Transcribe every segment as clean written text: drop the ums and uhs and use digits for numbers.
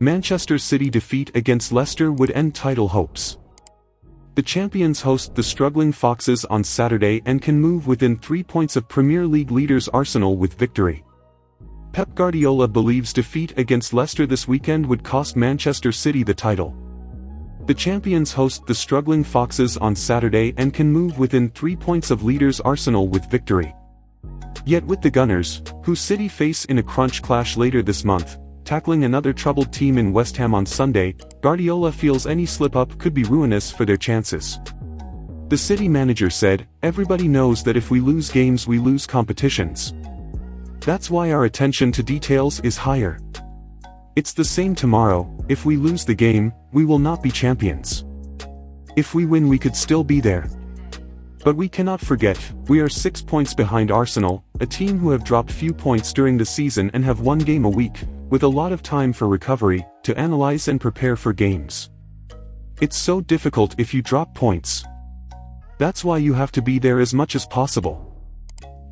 Manchester City defeat against Leicester would end title hopes. The champions host the struggling Foxes on Saturday and can move within 3 points of Premier League leaders Arsenal with victory. Pep Guardiola believes defeat against Leicester this weekend would cost Manchester City the title. The champions host the struggling Foxes on Saturday and can move within 3 points of leaders Arsenal with victory. Yet with the Gunners, who City face in a crunch clash later this month, tackling another troubled team in West Ham on Sunday, Guardiola feels any slip-up could be ruinous for their chances. The City manager said, "Everybody knows that if we lose games we lose competitions. That's why our attention to details is higher. It's the same tomorrow, if we lose the game, we will not be champions. If we win we could still be there. But we cannot forget, we are 6 points behind Arsenal, a team who have dropped few points during the season and have one game a week, with a lot of time for recovery, to analyze and prepare for games. It's so difficult if you drop points. That's why you have to be there as much as possible."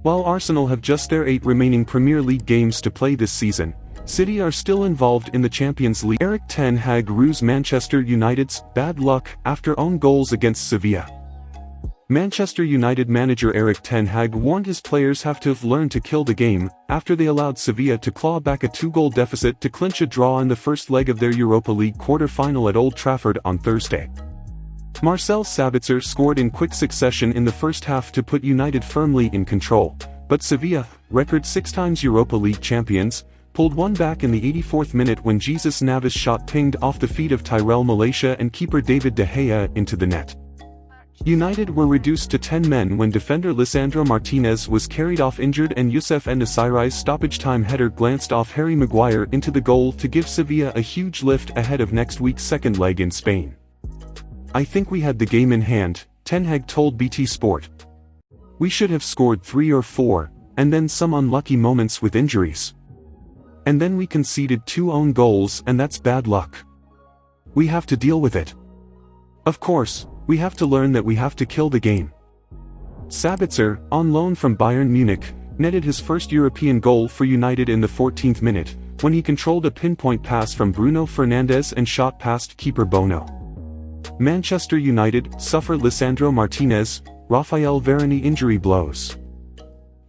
While Arsenal have just their 8 remaining Premier League games to play this season, City are still involved in the Champions League. Erik ten Hag rues Manchester United's bad luck after own goals against Sevilla. Manchester United manager Erik ten Hag warned his players have to have learned to kill the game, after they allowed Sevilla to claw back a 2-goal deficit to clinch a draw in the first leg of their Europa League quarter-final at Old Trafford on Thursday. Marcel Sabitzer scored in quick succession in the first half to put United firmly in control, but Sevilla, record 6 times Europa League champions, pulled one back in the 84th minute when Jesus Navas shot pinged off the feet of Tyrell Malacia and keeper David de Gea into the net. United were reduced to 10 men when defender Lisandro Martinez was carried off injured and Youssef En-Nesyri's stoppage-time header glanced off Harry Maguire into the goal to give Sevilla a huge lift ahead of next week's second leg in Spain. "I think we had the game in hand," Ten Hag told BT Sport. "We should have scored 3 or 4, and then some unlucky moments with injuries. And then we conceded 2 own goals and that's bad luck. We have to deal with it. Of course, we have to learn that we have to kill the game." Sabitzer, on loan from Bayern Munich, netted his first European goal for United in the 14th minute, when he controlled a pinpoint pass from Bruno Fernandes and shot past keeper Bono. Manchester United suffer Lisandro Martinez, Raphael Varane injury blows.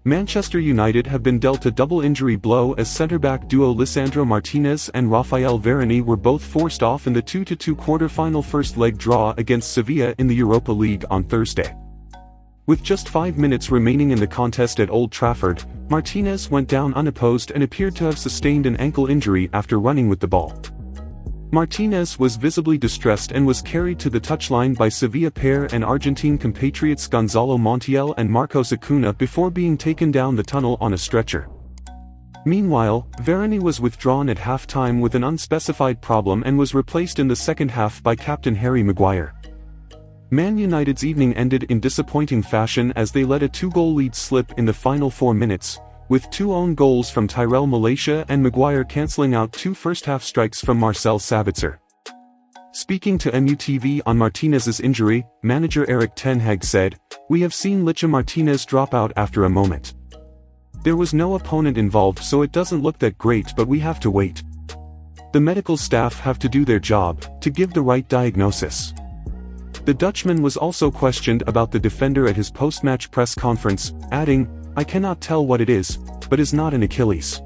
Manchester United have been dealt a double injury blow as centre-back duo Lisandro Martinez and Raphael Varane were both forced off in the 2-2 quarter-final first-leg draw against Sevilla in the Europa League on Thursday. With just 5 minutes remaining in the contest at Old Trafford, Martinez went down unopposed and appeared to have sustained an ankle injury after running with the ball. Martinez was visibly distressed and was carried to the touchline by Sevilla pair and Argentine compatriots Gonzalo Montiel and Marcos Acuna before being taken down the tunnel on a stretcher. Meanwhile, Varane was withdrawn at half-time with an unspecified problem and was replaced in the second half by captain Harry Maguire. Man United's evening ended in disappointing fashion as they let a 2-goal lead slip in the final 4 minutes, with 2 own goals from Tyrell Malacia and Maguire cancelling out 2 first-half strikes from Marcel Sabitzer. Speaking to MUTV on Martinez's injury, manager Erik ten Hag said, "We have seen Licha Martinez drop out after a moment. There was no opponent involved so it doesn't look that great but we have to wait. The medical staff have to do their job, to give the right diagnosis." The Dutchman was also questioned about the defender at his post-match press conference, adding, "I cannot tell what it is, but is not an Achilles.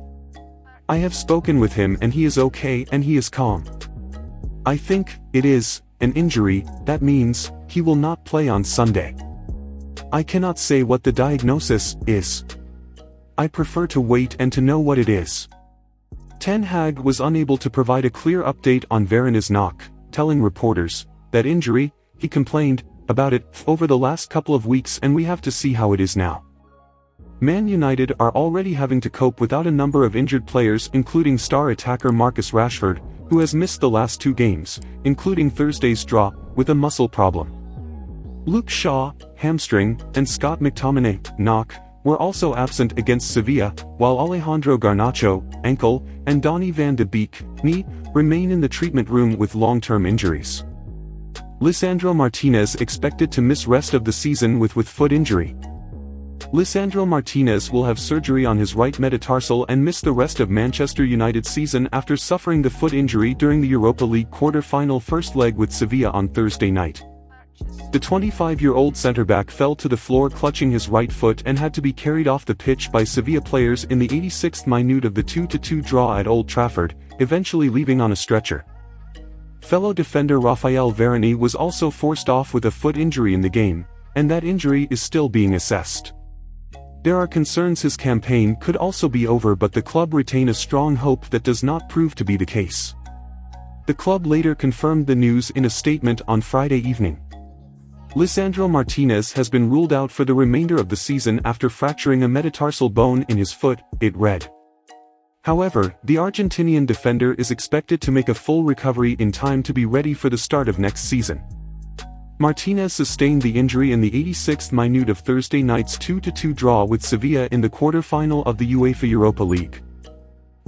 I have spoken with him and he is okay and he is calm. I think it is an injury, that means he will not play on Sunday. I cannot say what the diagnosis is. I prefer to wait and to know what it is." Ten Hag was unable to provide a clear update on Varane's knock, telling reporters, "That injury, he complained about it over the last couple of weeks and we have to see how it is now." Man United are already having to cope without a number of injured players including star attacker Marcus Rashford, who has missed the last 2 games, including Thursday's draw, with a muscle problem. Luke Shaw, hamstring, and Scott McTominay, knock, were also absent against Sevilla, while Alejandro Garnacho, ankle, and Donny van de Beek, knee, remain in the treatment room with long-term injuries. Lisandro Martinez expected to miss rest of the season with foot injury. Lisandro Martinez will have surgery on his right metatarsal and miss the rest of Manchester United's season after suffering the foot injury during the Europa League quarter-final first leg with Sevilla on Thursday night. The 25-year-old centre-back fell to the floor clutching his right foot and had to be carried off the pitch by Sevilla players in the 86th minute of the 2-2 draw at Old Trafford, eventually leaving on a stretcher. Fellow defender Raphael Varane was also forced off with a foot injury in the game, and that injury is still being assessed. There are concerns his campaign could also be over, but the club retain a strong hope that does not prove to be the case. The club later confirmed the news in a statement on Friday evening. Lisandro Martinez has been ruled out for the remainder of the season after fracturing a metatarsal bone in his foot, it read. However, the Argentinian defender is expected to make a full recovery in time to be ready for the start of next season. Martinez sustained the injury in the 86th minute of Thursday night's 2-2 draw with Sevilla in the quarter-final of the UEFA Europa League.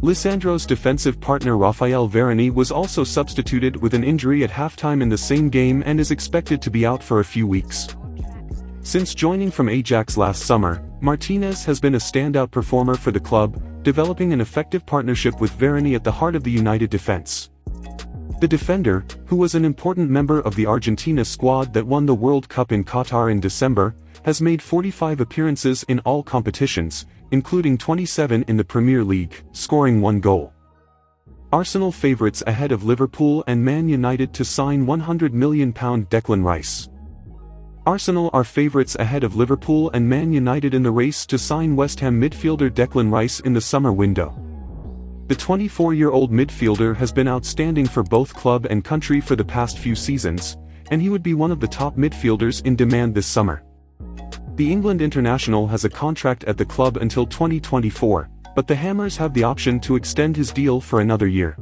Lisandro's defensive partner Raphael Varane was also substituted with an injury at halftime in the same game and is expected to be out for a few weeks. Since joining from Ajax last summer, Martinez has been a standout performer for the club, developing an effective partnership with Varane at the heart of the United defense. The defender, who was an important member of the Argentina squad that won the World Cup in Qatar in December, has made 45 appearances in all competitions, including 27 in the Premier League, scoring 1 goal. Arsenal favourites ahead of Liverpool and Man United to sign £100 million Declan Rice. Arsenal are favourites ahead of Liverpool and Man United in the race to sign West Ham midfielder Declan Rice in the summer window. The 24-year-old midfielder has been outstanding for both club and country for the past few seasons, and he would be one of the top midfielders in demand this summer. The England international has a contract at the club until 2024, but the Hammers have the option to extend his deal for another year.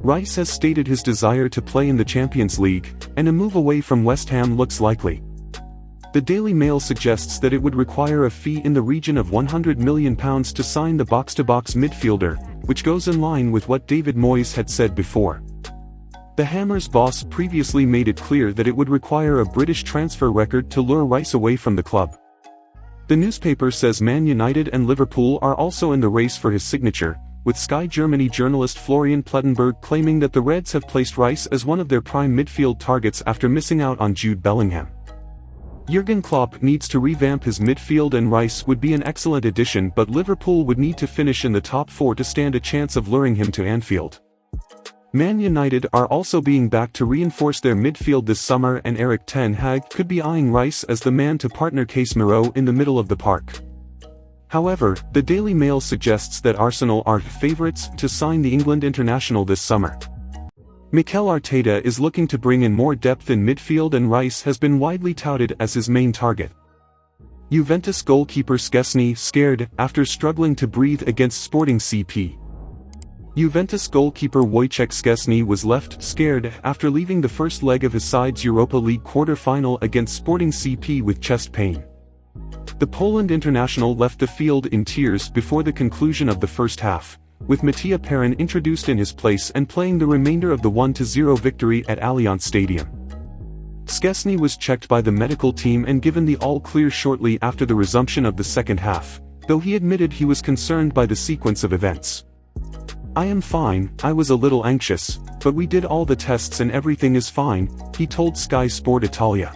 Rice has stated his desire to play in the Champions League, and a move away from West Ham looks likely. The Daily Mail suggests that it would require a fee in the region of £100 million to sign the box-to-box midfielder, which goes in line with what David Moyes had said before. The Hammers boss previously made it clear that it would require a British transfer record to lure Rice away from the club. The newspaper says Man United and Liverpool are also in the race for his signature, with Sky Germany journalist Florian Plettenberg claiming that the Reds have placed Rice as one of their prime midfield targets after missing out on Jude Bellingham. Jurgen Klopp needs to revamp his midfield and Rice would be an excellent addition, but Liverpool would need to finish in the top 4 to stand a chance of luring him to Anfield. Man United are also being backed to reinforce their midfield this summer, and Erik ten Hag could be eyeing Rice as the man to partner Casemiro in the middle of the park. However, the Daily Mail suggests that Arsenal are favourites to sign the England international this summer. Mikel Arteta is looking to bring in more depth in midfield, and Rice has been widely touted as his main target. Juventus goalkeeper Szczesny scared after struggling to breathe against Sporting CP. Juventus goalkeeper Wojciech Szczesny was left scared after leaving the first leg of his side's Europa League quarter-final against Sporting CP with chest pain. The Poland international left the field in tears before the conclusion of the first half, with Matija Perin introduced in his place and playing the remainder of the 1-0 victory at Allianz Stadium. Szczesny was checked by the medical team and given the all-clear shortly after the resumption of the second half, though he admitted he was concerned by the sequence of events. "I am fine, I was a little anxious, but we did all the tests and everything is fine," he told Sky Sport Italia.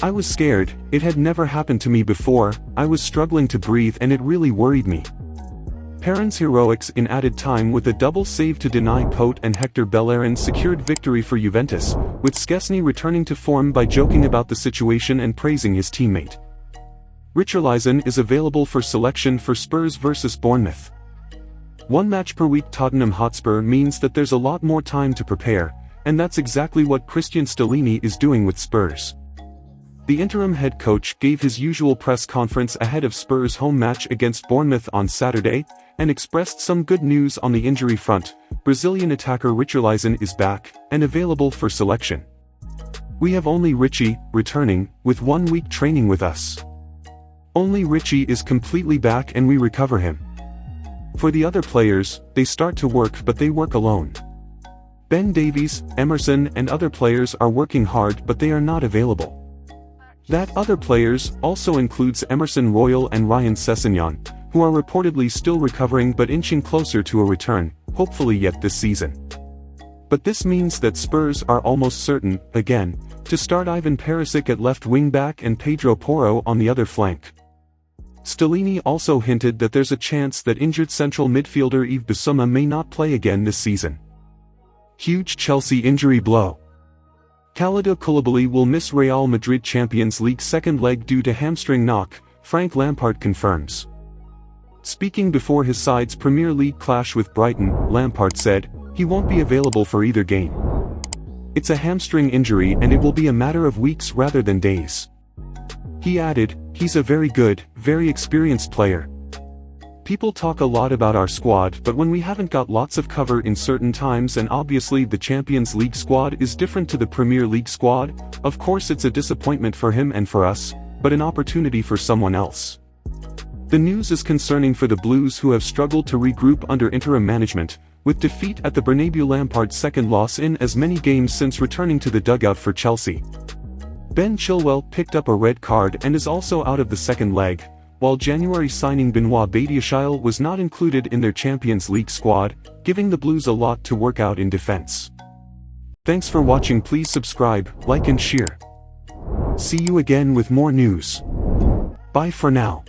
"I was scared, it had never happened to me before, I was struggling to breathe and it really worried me." Perin's heroics in added time with a double save to deny Pote and Hector Bellerin secured victory for Juventus, with Szczesny returning to form by joking about the situation and praising his teammate. Richarlison is available for selection for Spurs vs Bournemouth. One match per week Tottenham Hotspur means that there's a lot more time to prepare, and that's exactly what Christian Stellini is doing with Spurs. The interim head coach gave his usual press conference ahead of Spurs' home match against Bournemouth on Saturday, and expressed some good news on the injury front. Brazilian attacker Richarlison is back, and available for selection. "We have only Richie, returning, with 1 week training with us. Only Richie is completely back and we recover him. For the other players, they start to work but they work alone. Ben Davies, Emerson and other players are working hard but they are not available. That other players also includes Emerson Royal and Ryan Sessegnon, who are reportedly still recovering but inching closer to a return, hopefully yet this season. But this means that Spurs are almost certain, again, to start Ivan Perisic at left wing-back and Pedro Porro on the other flank. Stellini also hinted that there's a chance that injured central midfielder Yves Bissouma may not play again this season. Huge Chelsea injury blow. Kalidou Koulibaly will miss Real Madrid Champions League second leg due to hamstring knock, Frank Lampard confirms. Speaking before his side's Premier League clash with Brighton, Lampard said, "He won't be available for either game. It's a hamstring injury and it will be a matter of weeks rather than days." He added, "He's a very good, very experienced player. People talk a lot about our squad, but when we haven't got lots of cover in certain times, and obviously the Champions League squad is different to the Premier League squad, of course it's a disappointment for him and for us, but an opportunity for someone else." The news is concerning for the Blues, who have struggled to regroup under interim management, with defeat at the Bernabeu. Lampard's second loss in as many games since returning to the dugout for Chelsea. Ben Chilwell picked up a red card and is also out of the second leg, while January signing Benoit Badiashile was not included in their Champions League squad, giving the Blues a lot to work out in defense. Thanks for watching. Please subscribe, like and share. See you again with more news. Bye for now.